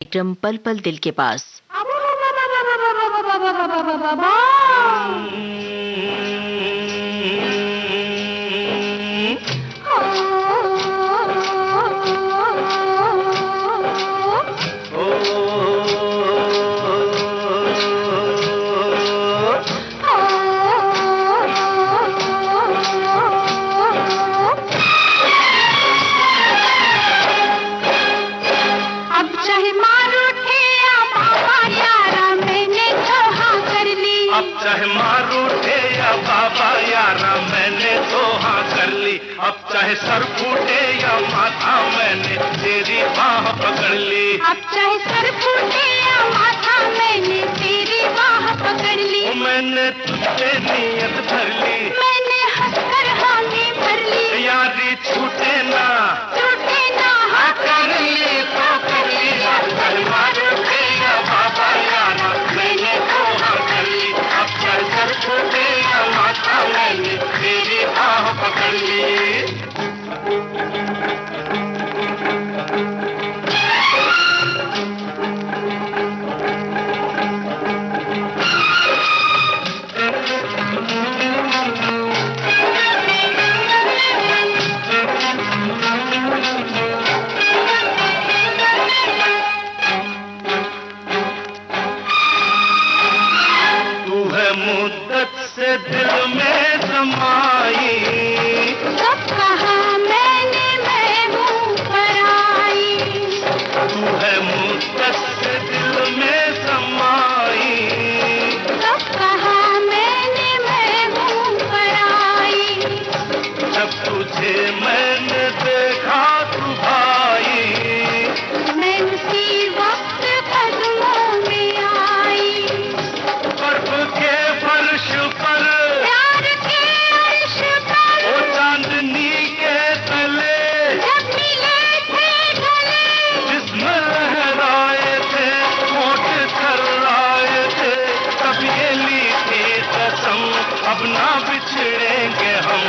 कार्यक्रम पल पल दिल के पास। चाहे मार उठे या बाबा यारा मैंने तो हाँ कर ली। अब चाहे सर फूटे या माथा मैंने तेरी बाह पकड़ ली। अब चाहे सर फूटे या माथा मैंने तेरी बाह पकड़ ली। मैंने तुझसे नीयत भर ली, मैंने हंसकर हामी भर ली। यारी छूटे ना हाँ कर ली तो कर ली। चाहे मार उठे या बाबा यारा मैंने तो हाँ कर ली। अब चाहे सर फूटे या माथा मैंने तेरी बाह पकड़ ली। मुद्दत से दिल में समाई, कब कहा मैंने मैं हूँ पराई। तू है मुद्दत से दिल में समाई, कब कहा मैंने मैं हूँ पराई। जब तुझे मैंने देखा तू भाई, मैं उसी वक्त कदमों में आई। बर्फ के फर्श पर प्यार के अर्श पर वो चांदनी के तले जब मिले थे गले। जिसमें लहराए थे होठ थर्राए थे, तब ये ली थी कसम अब ना बिछड़ेंगे हम।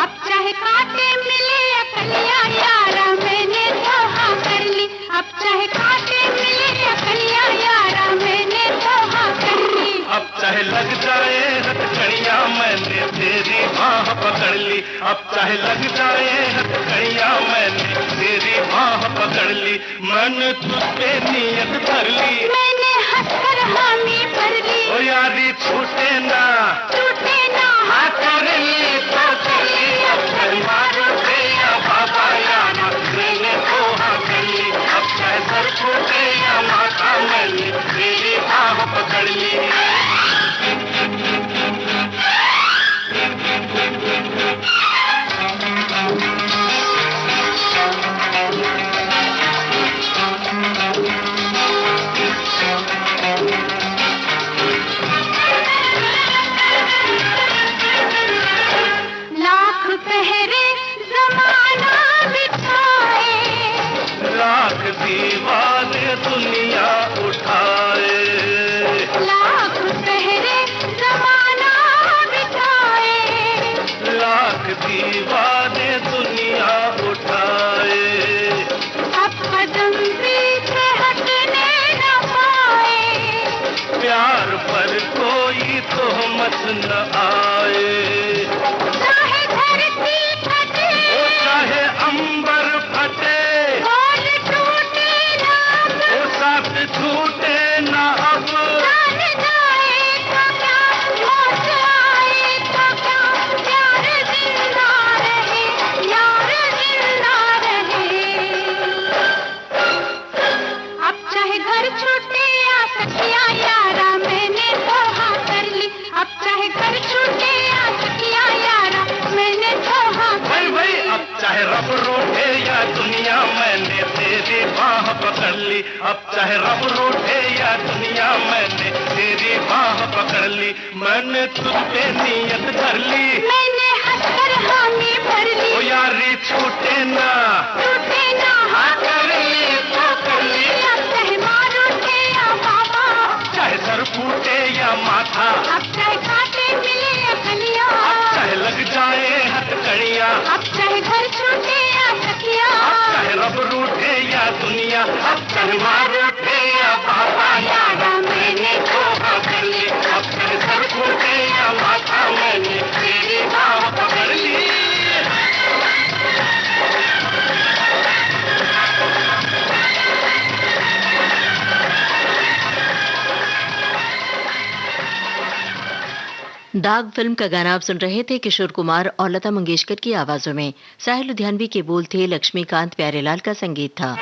अब चाहे कांटे मिले या कलियां यारा मैंने तो हाँ कर ली। अब चाहे कांटे मिले या कलियां यारा मैंने तो हाँ कर ली। अब चाहे लग जाए हथकड़ियां मैंने तेरी बाह पकड़ ली। अब चाहे लग जाए हथकड़ियां मैंने तेरी बाह पकड़ ली। मैंने तुझ पे नीयत धर ली, मैंने हंसकर हामी भर ली। ओ यारी छूटे ना हाँ कर ली तो कर ली। अब चाहे मारो थे या बाबा यारा मैंने तो हाँ कर ली। अब चाहे सर फूटे या माथा मैंने तेरी बाह पकड़ ली। लाख पहरे जमाना बिछाए, लाख दीवाने दुनिया उठाए, लाख पहरे जमाना बिछाए। लाख दीवाने दुनिया उठाए। अब कदम पीछे हटने न पाए। प्यार पर कोई तोहमत न आए, चाहे धरती फटे ओ चाहे अंबर फटे, बोल टूटे ना ओ साथ छूटे न अब। जान जाए तो क्या, मौत आए तो क्या, प्यार जिंदा रहे, यार जिंदा रहे। अब चाहे घर छूटे या सखियां यारा मैंने तो हाँ कर ली। अब चाहे घर छूटे या सखियां यारा मैंने तो हाँ कर ली। भाई अब चाहे रब रूठे या दुनिया मैंने तेरी बाह पकड़ ली। अब चाहे रब रूठे या दुनिया मैंने तेरी बाह पकड़ ली। मैंने तुझ पे नीयत धर ली, मैंने हंसकर हामी भर ली। ओ यारी छूटे ना हाँ कर ली तो कर ली। अब चाहे मार उठे या बाबा, चाहे सर फूटे या माथा, अब चाहे कांटे मिले या कलियां, अब चाहे लग जाए हथकड़ियां, अब चाहे घर छूटे या सखियां, अब चाहे रब रूठे दुनिया, अब चाहे मारो थे या बाबा यारा मैंने धोखा कर ली, अब चाहे सर फूटे या माथा मैंने तेरी बाह पकड़ ली। दाग फिल्म का गाना आप सुन रहे थे किशोर कुमार और लता मंगेशकर की आवाजों में। साहिल लुधियानवी के बोल थे, लक्ष्मीकांत प्यारेलाल का संगीत था।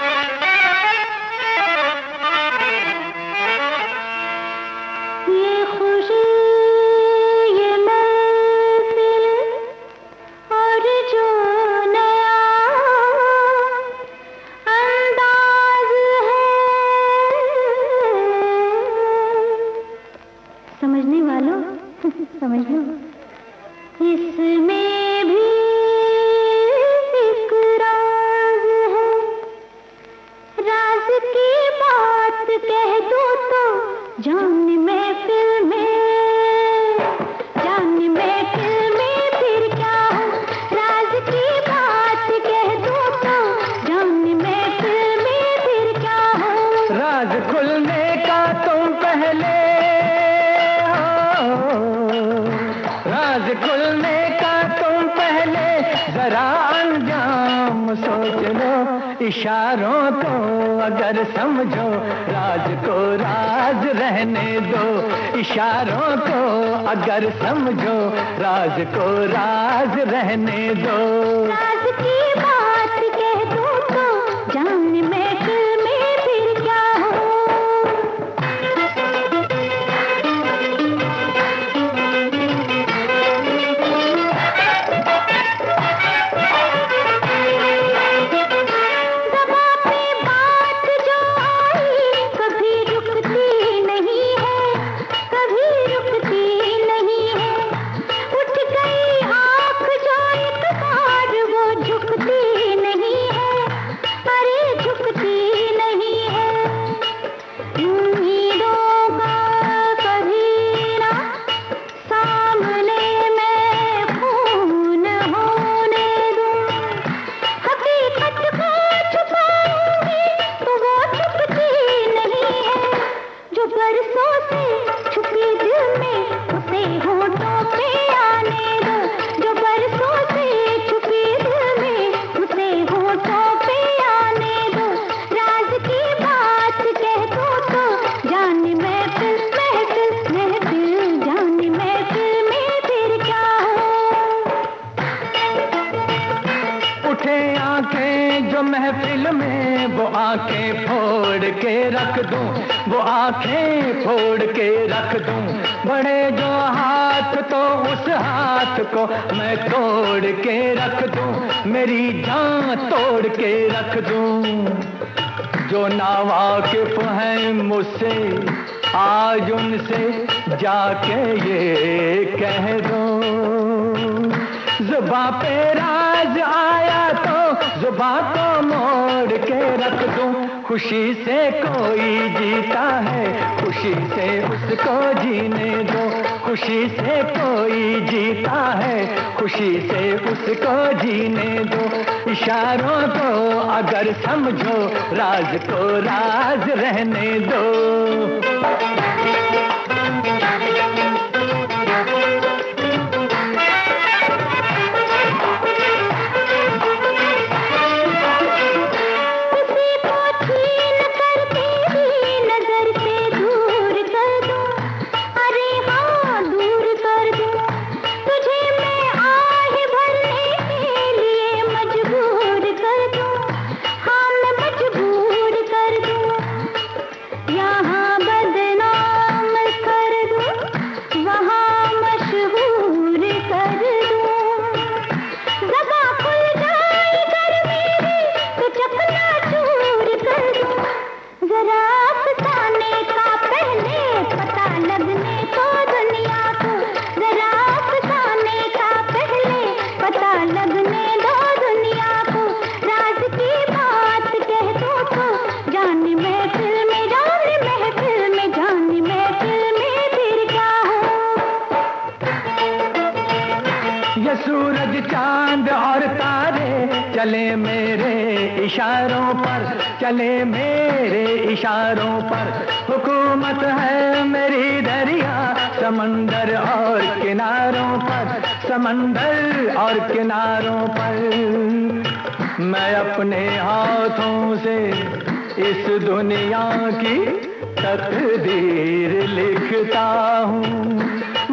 समझने वालों समझ लो, इसमें भी एक राज है, राज की बात कह दो तो जान महफिल में, जान महफिल में फिर क्या हो, राज की बात कह दो तो जान महफिल में फिर क्या हो। राज खुलने का तुम पहले, राज खुलने का तुम पहले जरा अंजाम सोच लो, इशारों को अगर समझो राज को राज रहने दो, इशारों को अगर समझो राज को राज रहने दो। राज की बात कह दो तो जान महफिल में फिर क्या हो। महफिल में वो आंखें फोड़ के रख दूं, वो आंखें फोड़ के रख दूं, बड़े जो हाथ तो उस हाथ को मैं तोड़ के रख दूं, मेरी जान तोड़ के रख दूं। जो नावाकिफ हैं मुझसे आज उनसे जाके ये कह दो, जुबां पे राज आया तो जुबां को मोड़ के रख दूं। खुशी से कोई जीता है, खुशी से उसको जीने दो, खुशी से कोई जीता है, खुशी से उसको जीने दो। इशारों को अगर समझो राज को राज रहने दो। सूरज चांद और तारे चले मेरे इशारों पर, चले मेरे इशारों पर, हुकूमत है मेरी दरिया समंदर और किनारों पर, समंदर और किनारों पर। मैं अपने हाथों से इस दुनिया की तकदीर लिखता हूँ,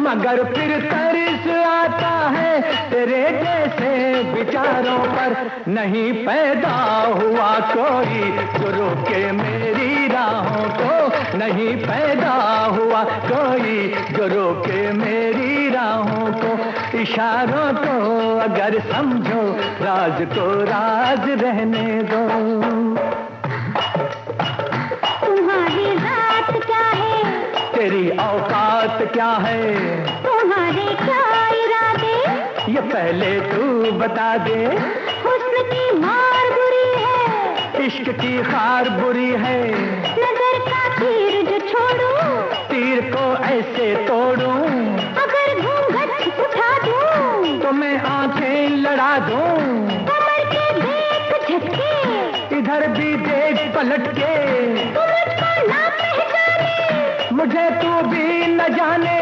मगर फिर तरस आता है तेरे जैसे विचारों पर। नहीं पैदा हुआ कोई जो रोके मेरी राहों को, नहीं पैदा हुआ कोई जो रोके मेरी राहों को। इशारों को अगर समझो राज को राज रहने दो। तुम्हारी जात क्या है, तेरी औकात क्या है, तुम्हारे क्या इरादे, ये पहले तू बता दे। हुस्न की मार बुरी है, इश्क की खार बुरी है, नजर का तीर जो छोड़ूं, तीर को ऐसे तोड़ूं, अगर घूंघट उठा दूं, तो मैं आंखें लड़ा दूं। कमर के देख झटके, इधर भी देख पलट के, तू मुझको ना पहचाने, मुझे तू भी न जाने।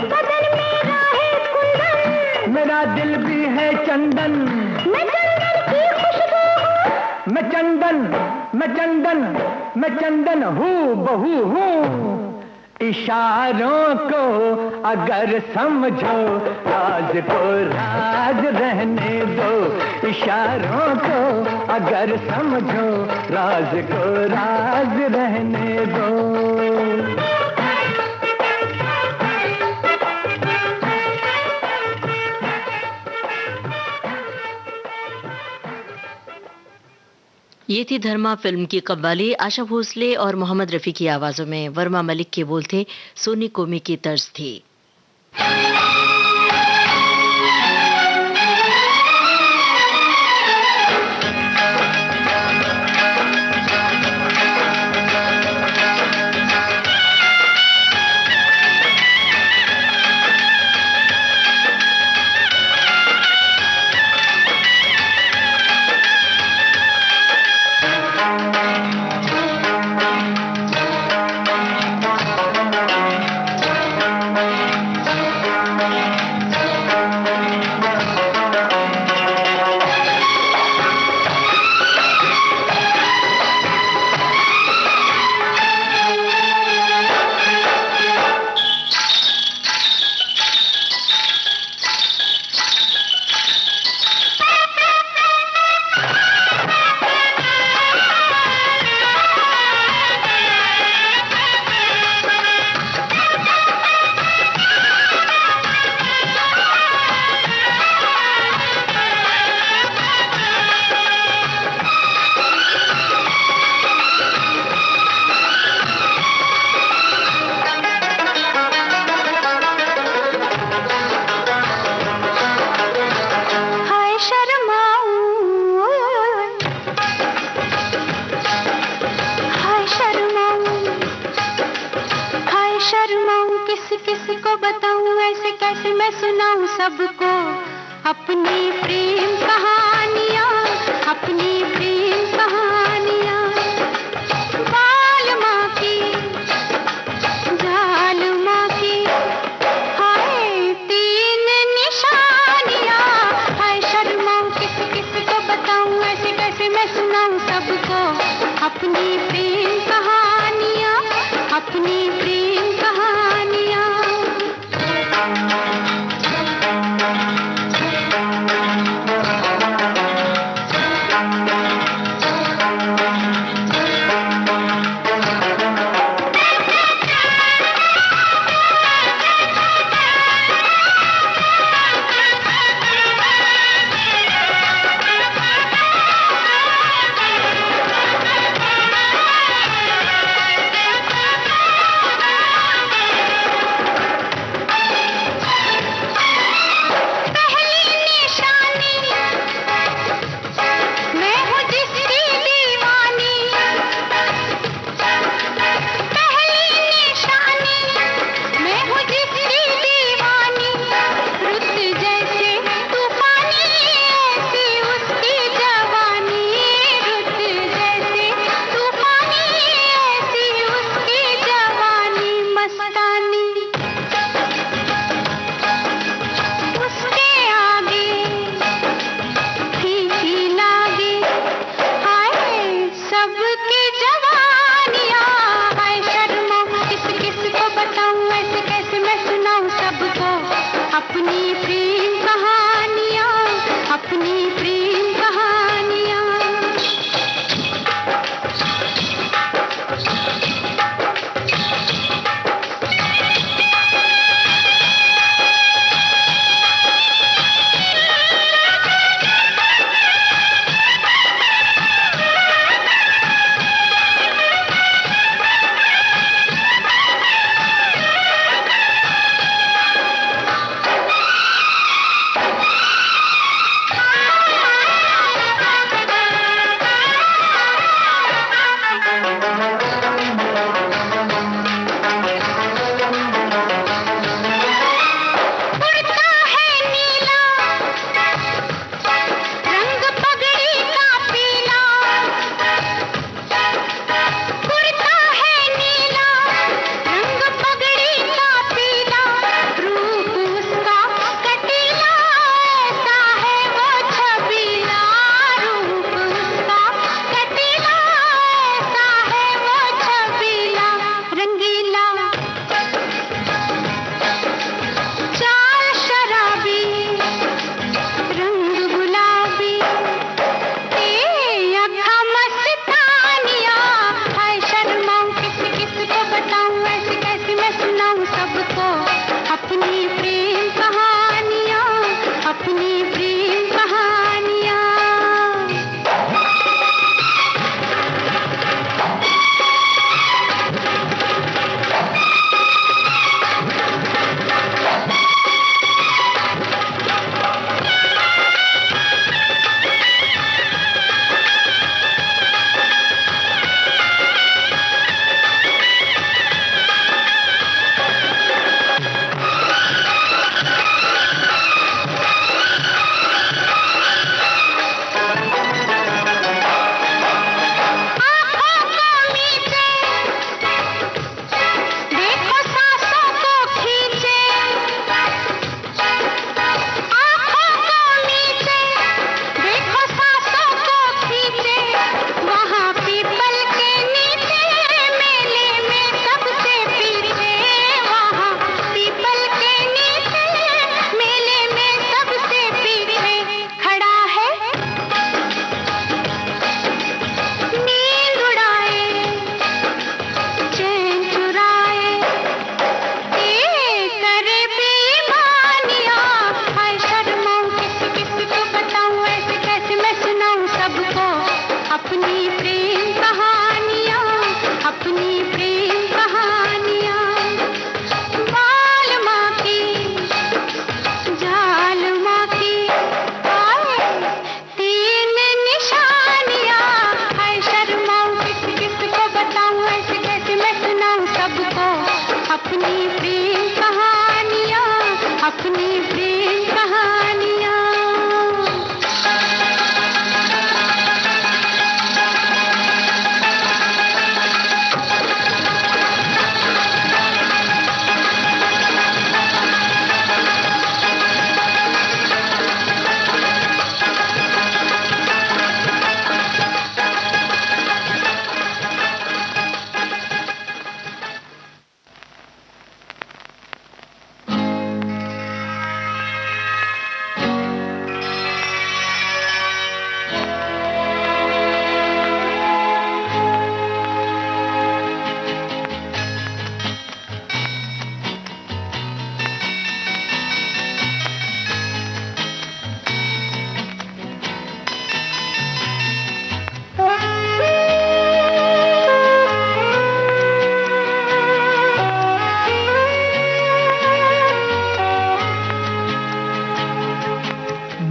बदन मेरा है कुंदन, मेरा दिल भी है चंदन, मैं चंदन की खुशबू हूँ, मैं चंदन, मैं चंदन, मैं चंदन हूँ बहू हूँ। इशारों को अगर समझो राज को राज रहने दो। इशारों को अगर समझो राज को राज रहने दो। ये थी धर्मा फिल्म की कव्वाली। आशा भोसले और मोहम्मद रफ़ी की आवाज़ों में। वर्मा मलिक के बोल थे, सोनी कोमी की तर्ज थी। सबको अपनी प्रेम कहानियाँ, अपनी प्रेम कहानियाँ। बाल माँ की, जाल माँ की, हाय तीन निशानियाँ। हाय शर्माऊँ किस किस को बताऊँ, ऐसे कैसे मैं सुनाऊँ सबको अपनी प्रेम कहानियाँ, अपनी प्रेम कहानियाँ। सबकी जवानियाँ, हाय शर्मा किस किस को बताऊं, ऐसे कैसे मैं सुनाऊं सबको अपनी प्रेम कहानियाँ, अपनी प्रेम कहानियाँ।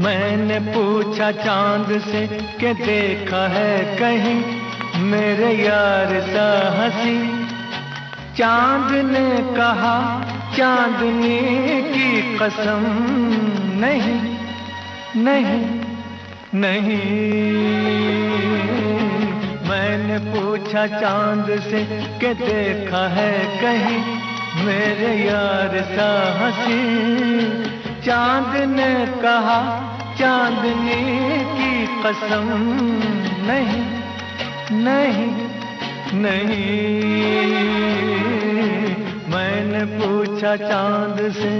मैंने पूछा चांद से कि देखा है कहीं मेरे यार सा हंसी। चांद ने कहा चांदनी की कसम नहीं नहीं नहीं। मैंने पूछा चांद से कि देखा है कहीं मेरे यार सा हंसी। चांद ने कहा चांदनी की कसम नहीं नहीं नहीं, मैंने पूछा चांद से।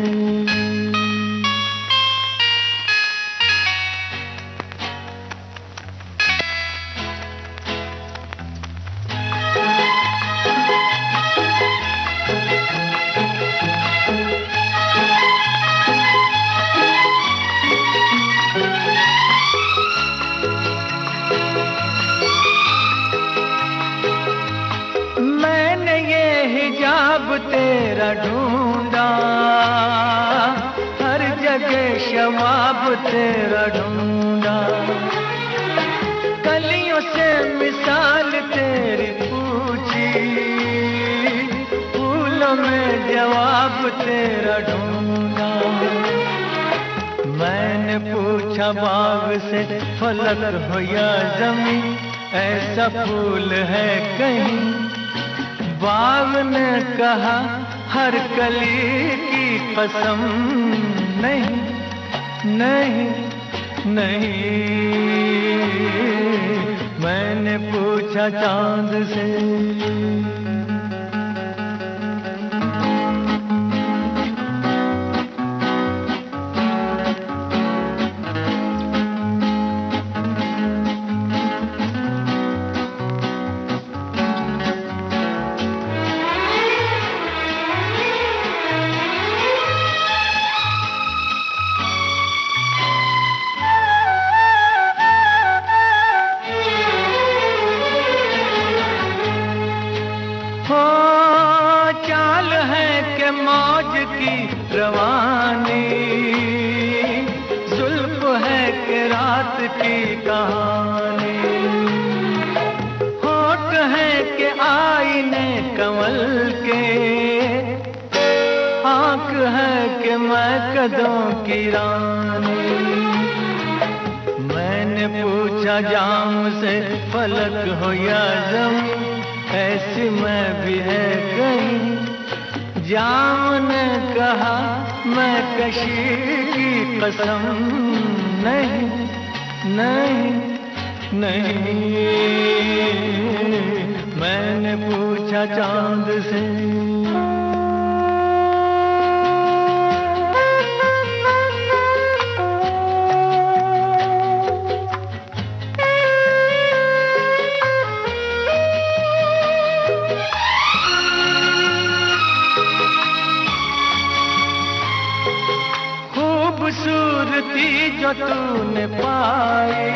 तेरा ढूंढा हर जगह, शवाब तेरा ढूंढा, कलियों से मिसाल तेरी पूछी, फूलों में जवाब तेरा ढूंढा। मैंने पूछा बाग से फलक हो या जमीन, ऐसा फूल है कहीं? बाग ने कहा हर कली की कसम, नहीं नहीं नहीं, मैंने पूछा चांद से। मौज की रवानी, जुल्फ है कि रात की कहानी, होठ है कि आईने कमल के, आंख है कि मैं कदों की रानी। मैंने पूछा जाम से फलक हो या ज़मीं, ऐसी मैं भी है कहीं? जाम ने कहा मैं कशी की कसम, नहीं नहीं नहीं, मैंने पूछा चांद से। खूबसूरती जो तूने पाई,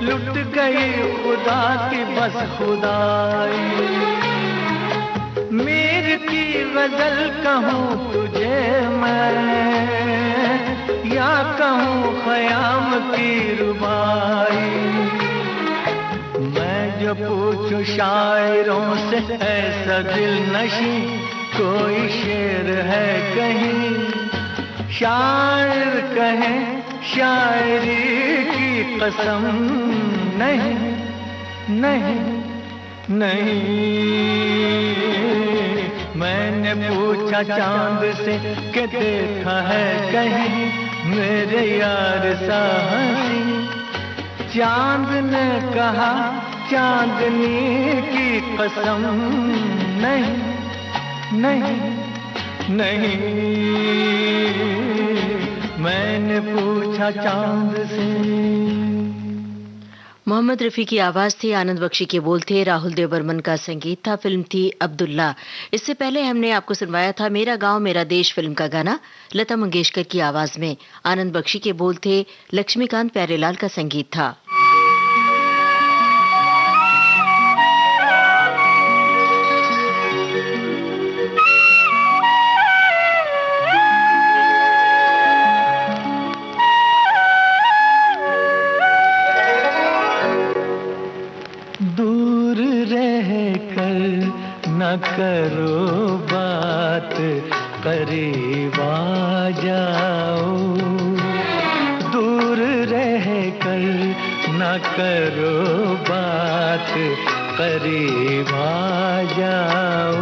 लुट गई खुदा की बस खुदाई। मीर की गजल कहूँ तुझे मैं, या कहूँ ख़याम की रुबाई। मैं जो पूछूं शायरों से ऐसा दिल नशी, कोई शेर है कहीं? शायर कहे शायरी की कसम, नहीं नहीं नहीं, मैंने पूछा चांद से कि देखा है कहीं मेरे यार सा हंसी? चांद ने कहा चांदनी की कसम, नहीं नहीं नहीं, मैंने पूछा चांद से। मोहम्मद रफ़ी की आवाज थी, आनंद बख्शी के बोल थे, राहुल देव बर्मन का संगीत था, फिल्म थी अब्दुल्ला। इससे पहले हमने आपको सुनवाया था मेरा गांव मेरा देश फिल्म का गाना, लता मंगेशकर की आवाज में। आनंद बख्शी के बोल थे, लक्ष्मीकांत प्यारेलाल का संगीत था। न करो बात, करीब आ जाओ, दूर रह कर न करो बात, करीब आ जाओ,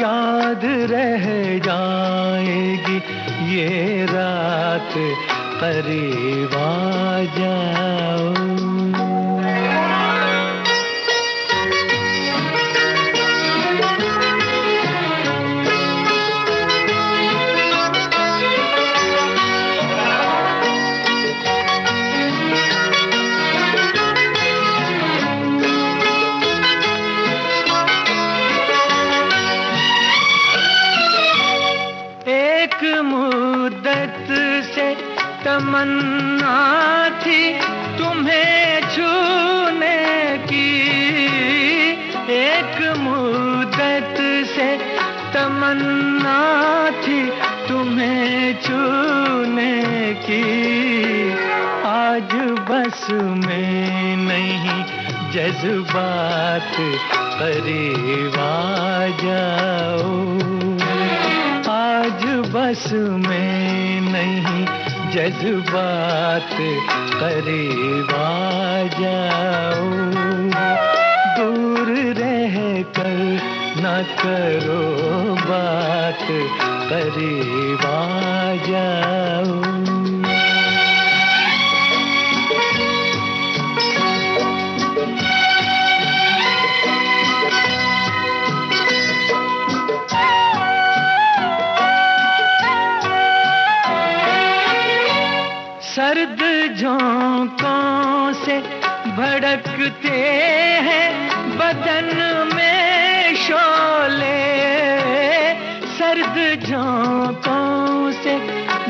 याद रह जाएगी ये रात, करीब आ जाओ। में नहीं जज्बात करीब आ जाओ, आज बस में नहीं जज्बात करीब आ जाओ, दूर रह कर न करो बात करीब आ जाओ। सर्द झोंकों से भड़कते हैं बदन में शोले, सर्द झोंकों से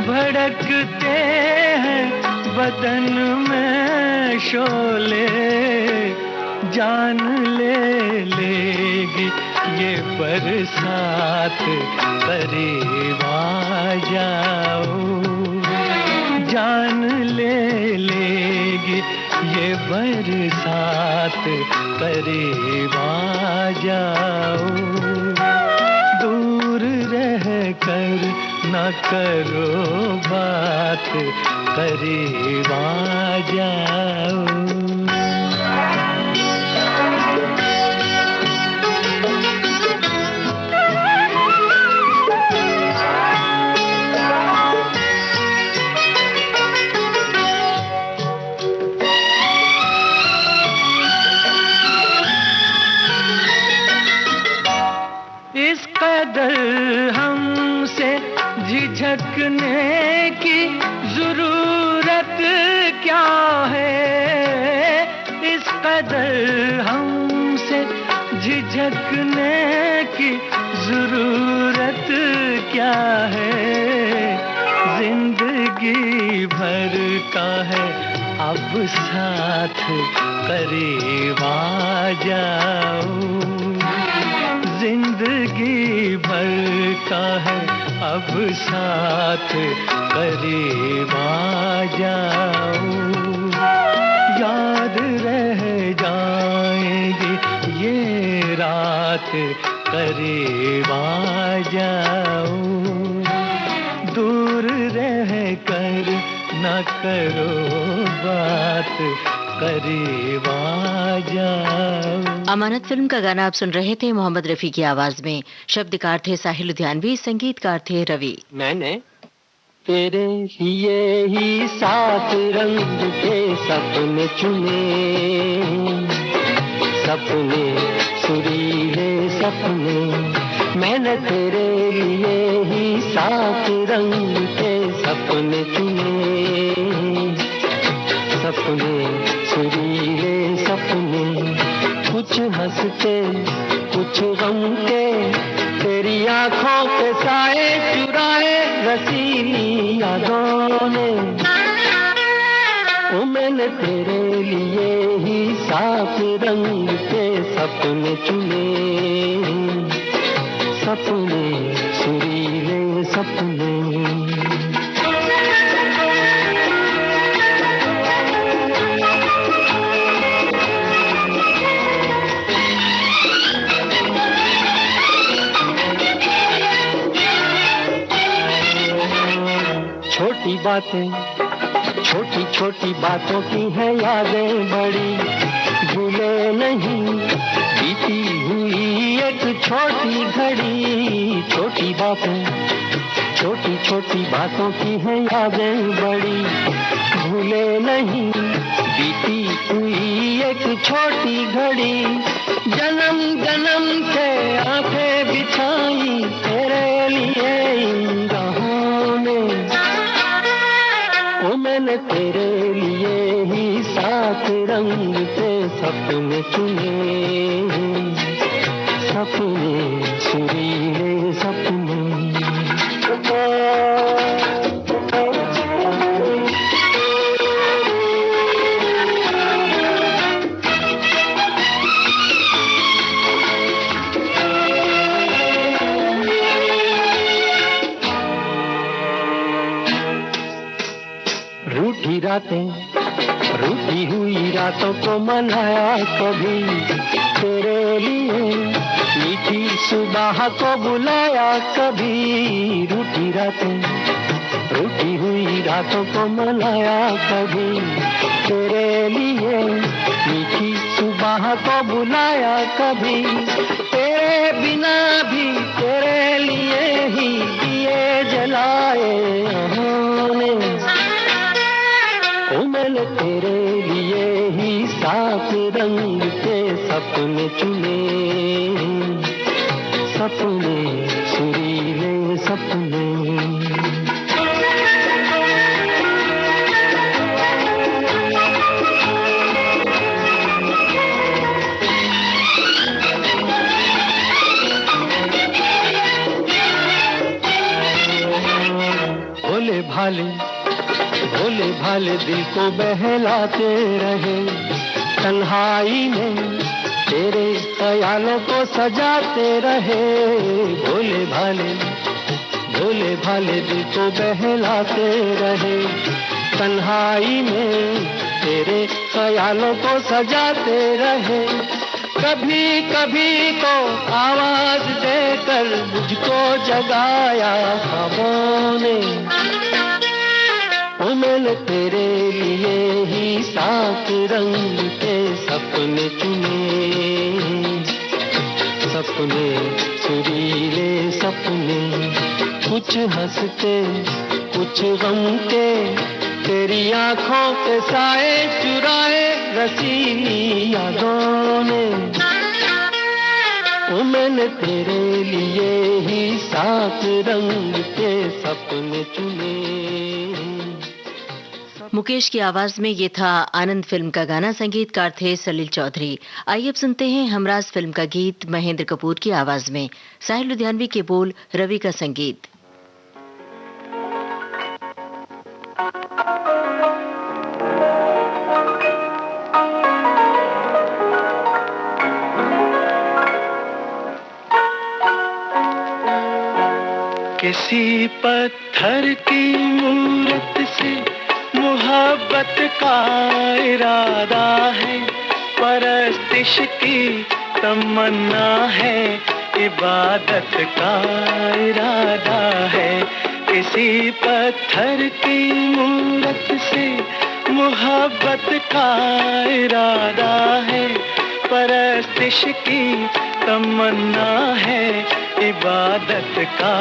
भड़कते हैं बदन में शोले, जान ले लेगी ये बरसात करीब आ जाओ, जान ले लेगी ये बरसात करीब आ जाओ, दूर रह कर न करो बात करीब आ जाओ। इस कदर हमसे झिझकने की जरूरत क्या है, इस कदर हमसे झिझकने की जरूरत क्या है, जिंदगी भर का है अब साथ करीब आ जाओ, जिंदगी भर का है अब साथ करीब आ जाओ, याद रह जाएगी ये रात करीब आ जाओ, दूर रह कर न करो बात करीब आ जाओ। अमानत फिल्म का गाना आप सुन रहे थे मोहम्मद रफी की आवाज में। शब्दकार थे साहिल लुधियानवी, संगीतकार थे रवि। मैंने तेरे लिए ही 7 रंग के सपने चुने, सपने सुरीले सपने, मैंने तेरे लिए ही 7 रंग के सपने चुने, सपने सुरीले सपने, कुछ हंसते कुछ गम के, तेरी आंखों के साए चुराए रसीली यादों ने, ओ मैंने तेरे लिए ही 7 रंग के सपने चुने, सपने सुरीले सपने। छोटी बातें छोटी छोटी बातों की है यादें बड़ी, भूले नहीं बीती हुई एक छोटी घड़ी, छोटी बातें छोटी छोटी बातों की है यादें बड़ी, भूले नहीं बीती हुई एक छोटी घड़ी, जन्म जन्म से आंखें बिछाई तेरे लिए इन राहों में, ओ मैंने तेरे लिए ही 7 रंग के सपने चुने, सपने सुरीले सपने। रूठी हुई रातों को मनाया कभी तेरे लिए, मीठी सुबह को बुलाया कभी रूठी रातें, रूठी हुई रातों को मनाया कभी तेरे लिए, मीठी सुबह को बुलाया कभी तेरे बिना भी, तेरे लिए ही दिए जलाए हमने, ओ मैंने तेरे लिए ही सात रंग के सपने चुने, सपने सुरीले सपने। भोले भाले, भोले भाले दिल को बहलाते रहे, तन्हाई में तेरे ख्यालों को सजाते रहे। भोले भाले, भोले भाले दिल को बहलाते रहे, तन्हाई में तेरे ख्यालों को सजाते रहे। कभी कभी तो आवाज देकर मुझको जगाया ख्वाबों ने, ओ मैंने तेरे लिए ही सात रंग के सपने चुने, सपने सुरीले सपने, कुछ हंसते कुछ गम के, तेरी आंखों के साए चुराए रसीली यादों ने, ओ मैंने तेरे लिए ही सात रंग के सपने चुने। मुकेश की आवाज में ये था आनंद फिल्म का गाना, संगीतकार थे सलील चौधरी। आइए अब सुनते हैं हमराज फिल्म का गीत महेंद्र कपूर की आवाज में, साहिल लुधियानवी के बोल, रवि का संगीत। किसी पत्थर की मूरत से मोहब्बत का इरादा है, परस्तिश की तमन्ना है, इबादत का इरादा है। किसी पत्थर की मूरत से मोहब्बत का इरादा है, परस्तिश की तमन्ना है, इबादत का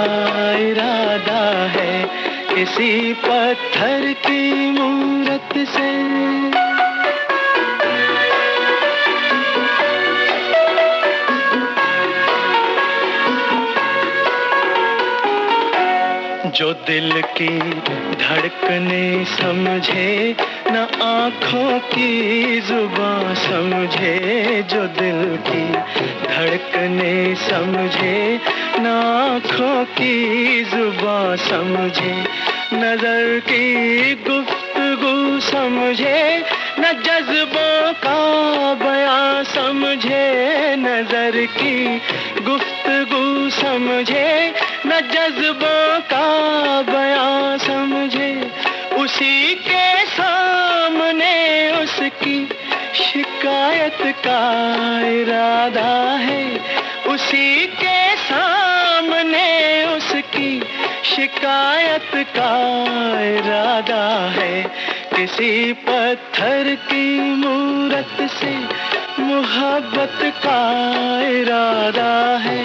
इरादा है। किसी पत्थर की मूरत से जो दिल की धड़कने समझे, न आँखों की जुबां समझे, जो दिल की धड़कने समझे, न आँखों की जुबां समझे, नजर की गुफ्तगू समझे, न जज्बों का बयां समझे, नजर की गुफ्तगू समझे, न जज्बों का बयां समझे, उसी के सामने उसकी शिकायत का इरादा है, उसी के सामने उसकी शिकायत का इरादा है। किसी पत्थर की मूरत से मोहब्बत का इरादा है,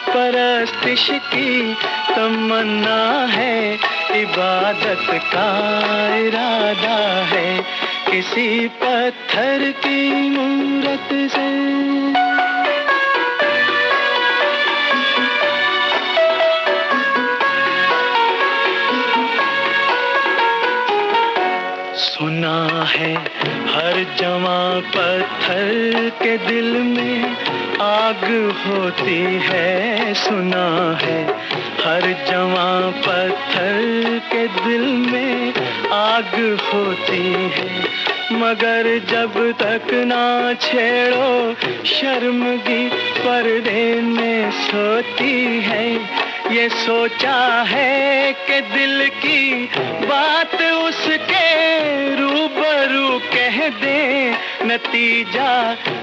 परस्तिश की तमन्ना है, इबादत का इरादा है। किसी पत्थर की मूरत से सुना है हर जवां पत्थर के दिल में आग होती है, सुना है हर जवां पत्थर के दिल में आग होती है, मगर जब तक ना छेड़ो शर्मगी पर्दे में सोती है, ये सोचा है कि दिल की बात उसके रूबरू कह दे, नतीजा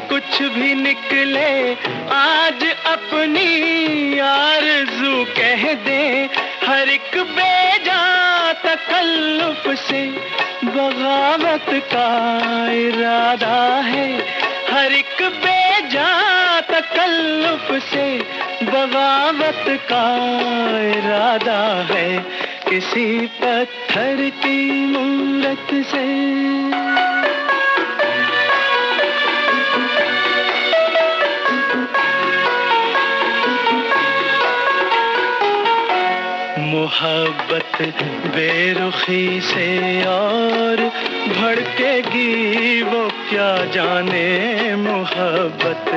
कुछ भी निकले आज अपनी आरज़ू कह दे। हर एक बेजा तकल्लुफ से बगावत का इरादा है, हर एक बेजा तकल्लुफ से बगावत का इरादा है। किसी पत्थर की मूरत से मोहब्बत बेरुखी से और भड़केगी वो क्या जाने, मोहब्बत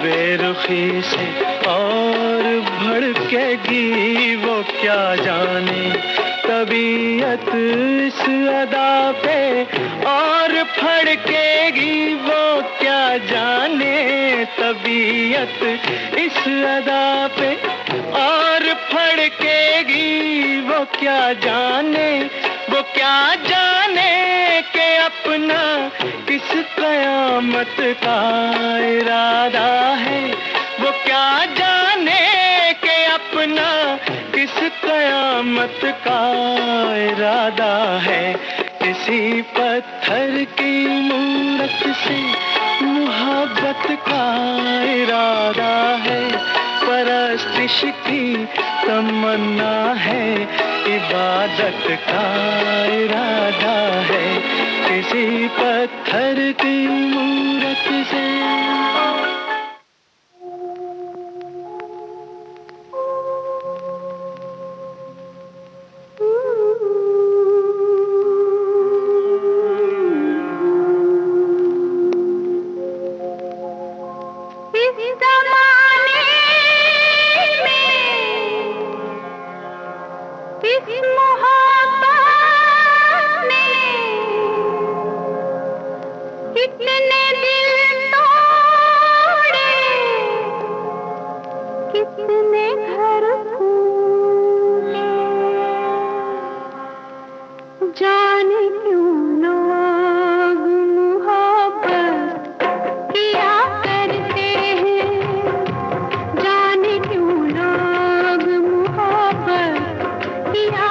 बेरुखी से और भड़केगी वो क्या जाने। तबीयत इस अदा पे और फड़केगी वो क्या जाने, तबीयत इस अदा पे और फड़केगी वो क्या जाने। वो क्या जाने कि अपना किस कयामत का इरादा है, वो क्या जाने कि अपना किस कयामत का इरादा है। किसी पत्थर की मूरत से मोहब्बत का इरादा है, परस्तिश की तमन्ना है, इबादत का इरादा है। किसी पत्थर की मूरत से जाने क्यों लोग मोहब्बत किया करते हैं, जाने क्यों लोग मोहब्बत किया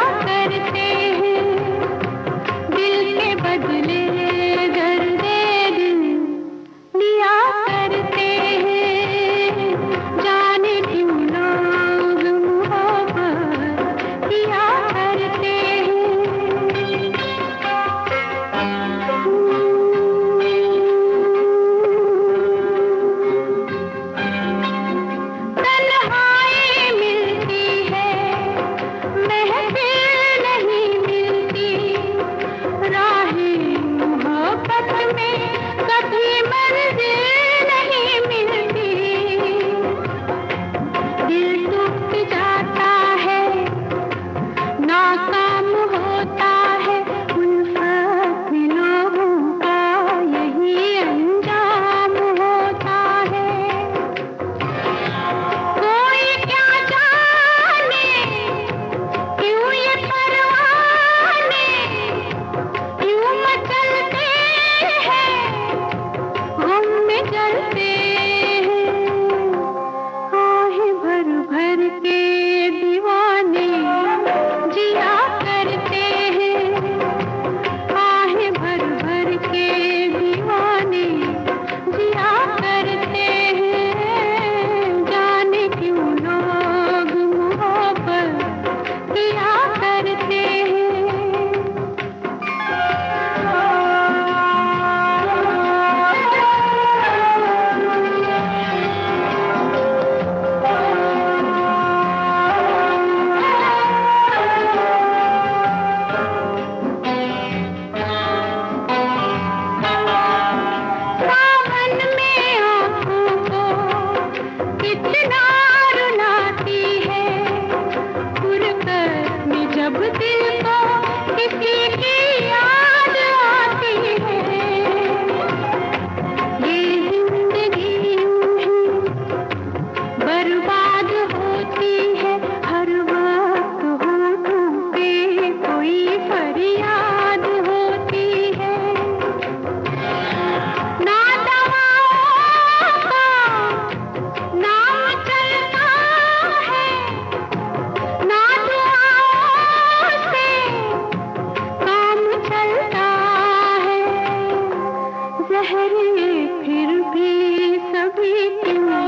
सभी क्यों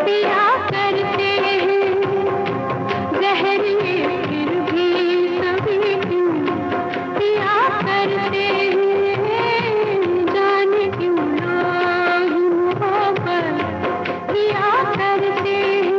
पिया करते हैं, जहरीले फिर भी सभी क्यों पिया करते हैं, जाने क्यों लोग मोहब्बत किया करते हैं।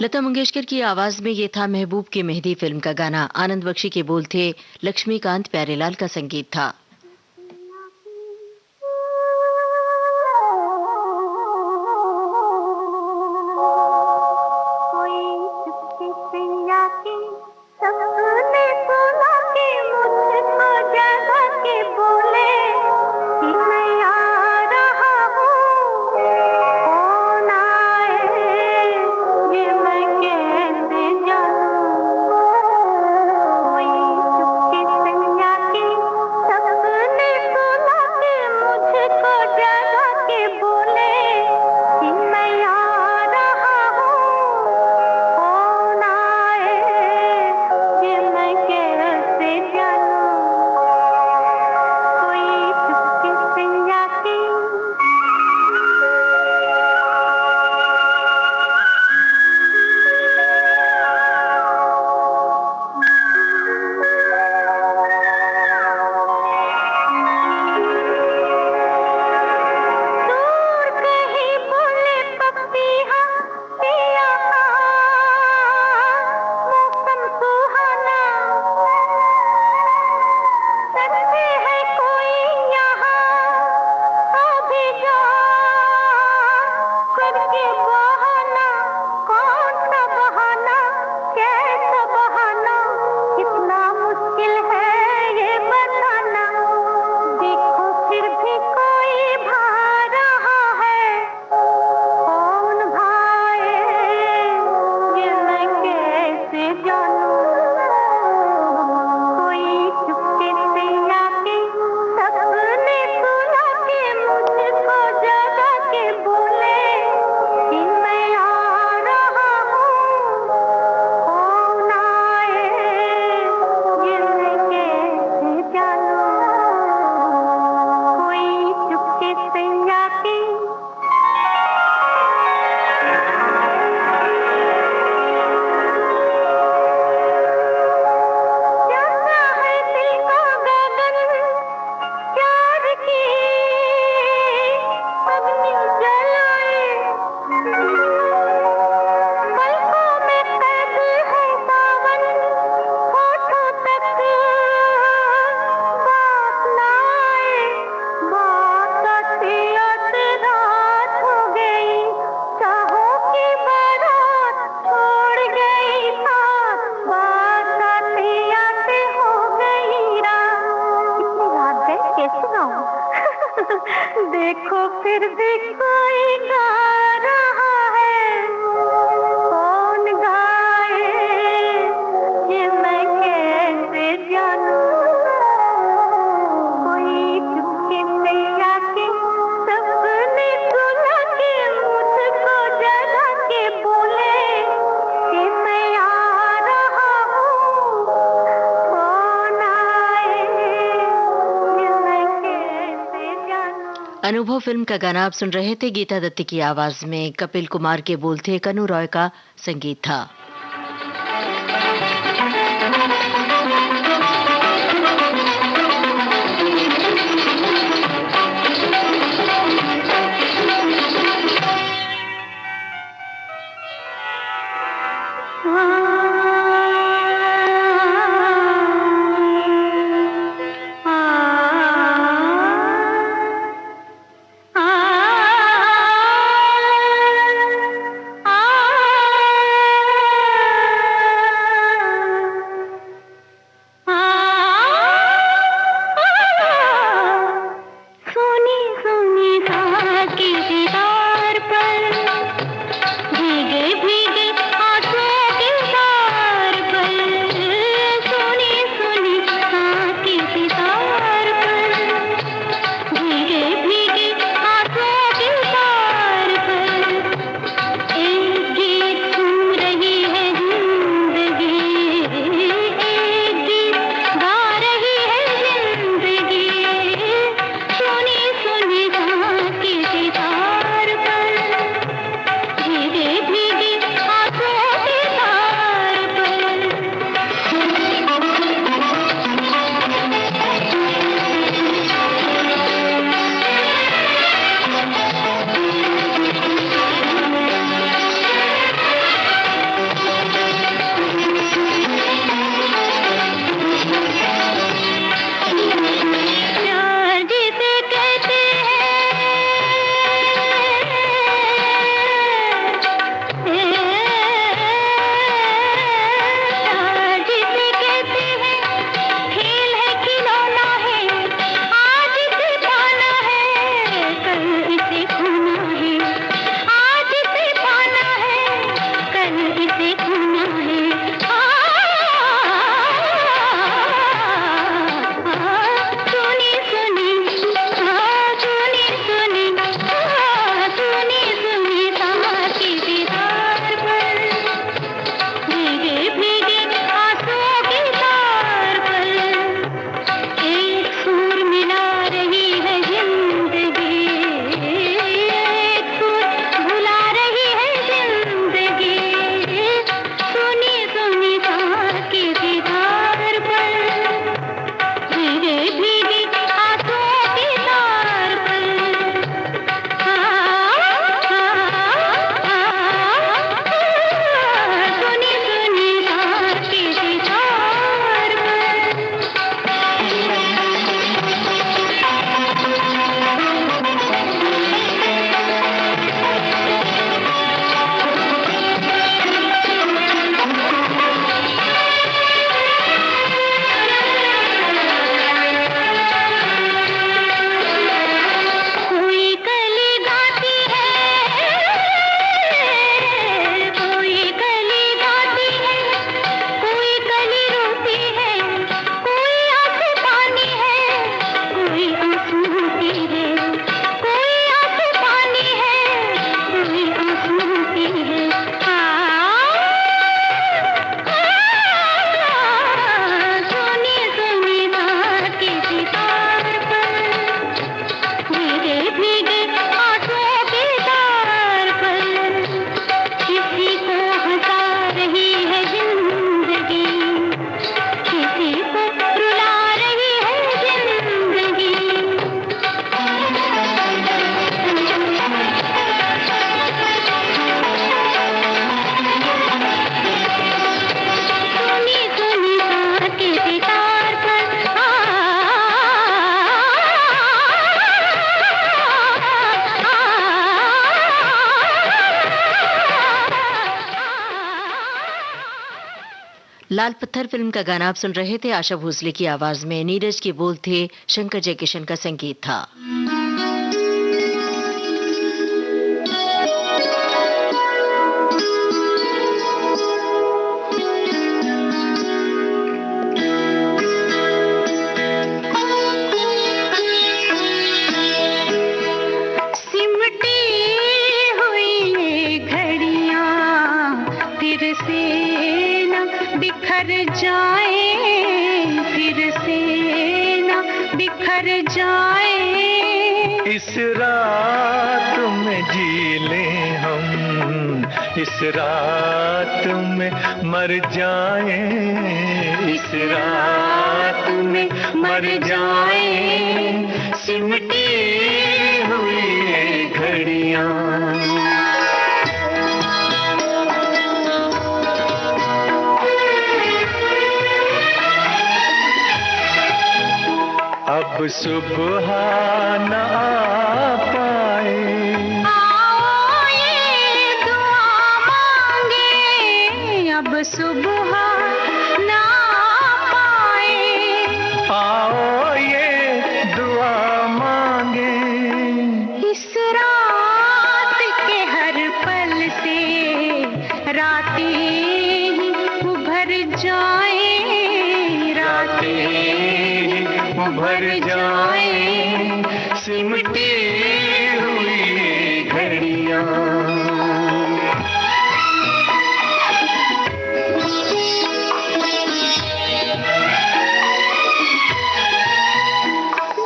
लता मंगेशकर की आवाज में ये था महबूब की मेहंदी फिल्म का गाना। आनंद बख्शी के बोल थे, लक्ष्मीकांत प्यारेलाल का संगीत था। देखो फिर भी कोई गा रहा है, कौन गाए ये मैं कैसे जानूं। कोई चुपके से आके सबने सुना के मुझको जगा के बोले कि मैं आ रहा हूँ, अनुभव फिल्म का गाना आप सुन रहे थे गीता दत्ती की आवाज में। कपिल कुमार के बोल थे, कनु रॉय का संगीत था। लाल पत्थर फिल्म का गाना आप सुन रहे थे आशा भोसले की आवाज में। नीरज के बोल थे, शंकर जयकिशन का संगीत था। जाए, फिर से न बिखर जाए, इस रात में जी लें हम, इस रात में मर जाएं, इस रात में मर जाएं, सिमटी हुई घड़ियां। अब सुबह न आ पाए, आओ ये दुआ मांगे, अब सुबह ना पाए, आओ ये दुआ मांगे, इस रात के हर पल से रातें ही उभर जाए, रातें उभर जाए, सिमटी हुई घड़ियां।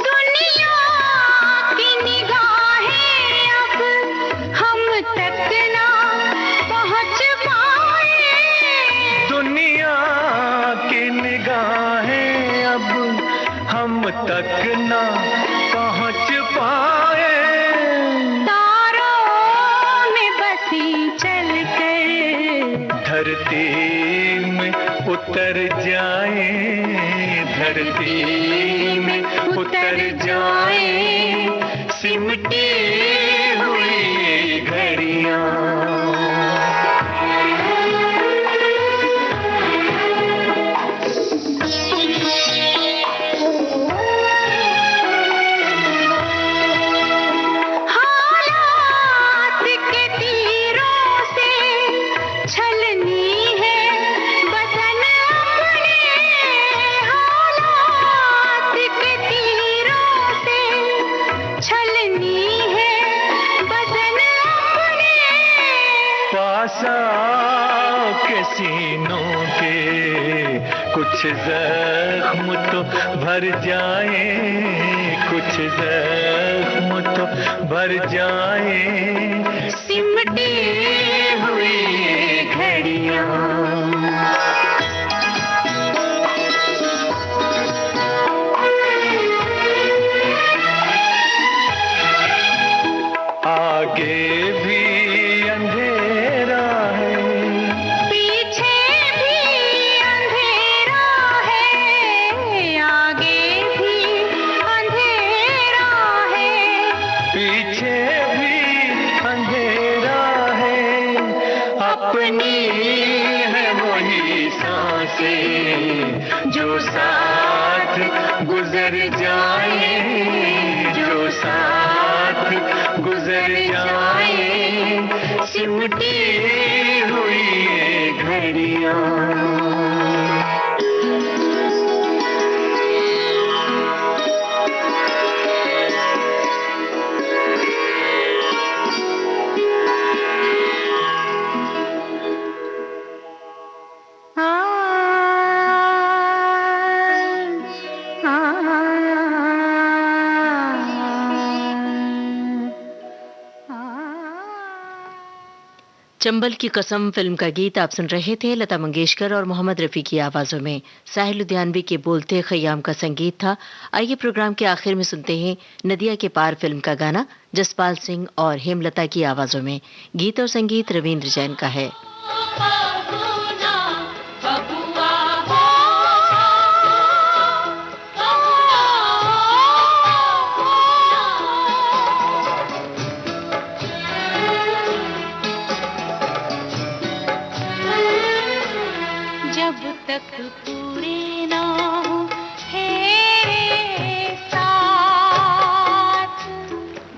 दुनिया की निगाहें अब हम तक ना पहुंच पाए, दुनिया की निगाहें अब हम तक ना पहुंच पाए, तारों में बसी चलकर धरती में उतर जाए, धरती में उतर जाए, सिमटी हुई घड़ियां। के सीनों के कुछ जख्म तो भर जाए, कुछ जख्म तो भर जाए, सिमटी हुई घड़ियां। आगे भी अंधेरा है, पीछे भी अंधेरा है, आगे भी अंधेरा है, पीछे भी अंधेरा है, अपनी है वही सांसें जो साथ गुजर जाए, जो साथ गुजर जाए, सिमटी हुई घड़ियां। चंबल की कसम फिल्म का गीत आप सुन रहे थे। लता मंगेशकर और मोहम्मद रफ़ी की आवाज़ों में साहिल लुधियानवी के बोलते खयाम का संगीत था। आइए प्रोग्राम के आखिर में सुनते हैं नदिया के पार फिल्म का गाना जसपाल सिंह और हेमलता की आवाज़ों में। गीत और संगीत रविंद्र जैन का है। जब तक पूरे ना हो तेरे साथ,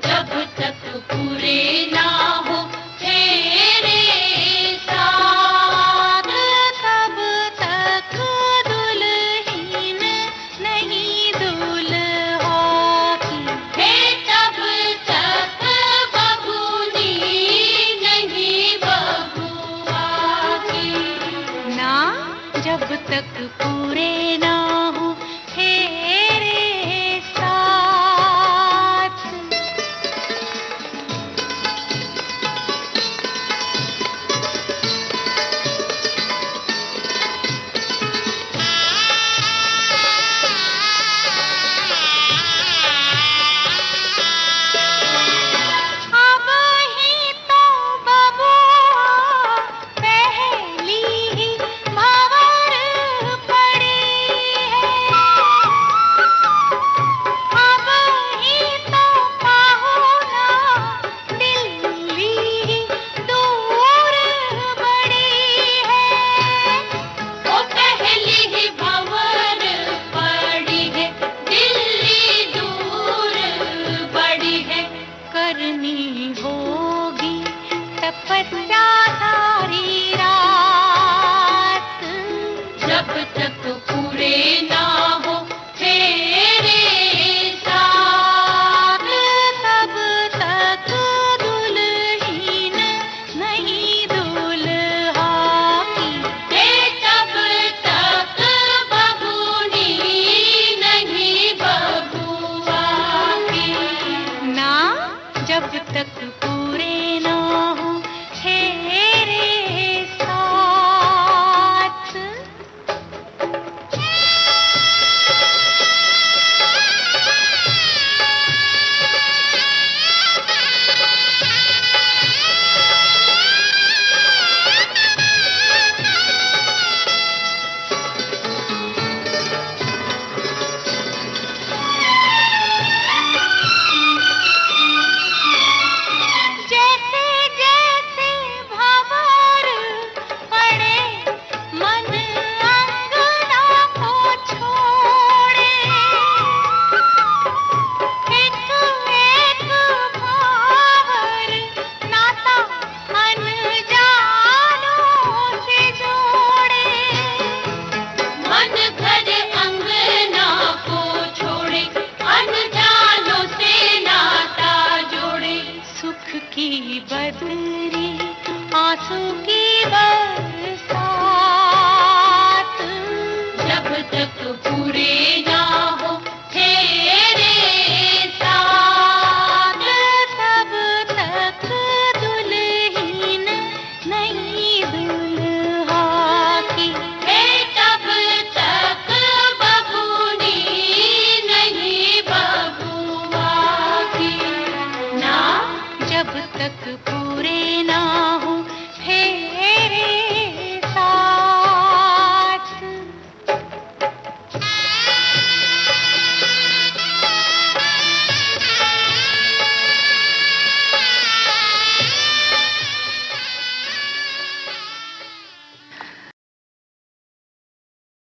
जब तक पूरे ना हो तेरे साथ, तब तक दुल्हन नहीं दुल्हा की, तब तक बबूनी नहीं बबुआ की ना, जब तक पूरे ना हो तेरे साथ। मन घर अंगना को छोड़े, अनजानों से नाता जोड़े। सुख की बदरी आंसू की बरसात, जब तक पूरे ना हो तेरे साथ, तब तक दुल्हन नहीं दुल्हा की, तब तक बबूनी नहीं बबुआ की। ना जब तक पूरे ना हो फेरे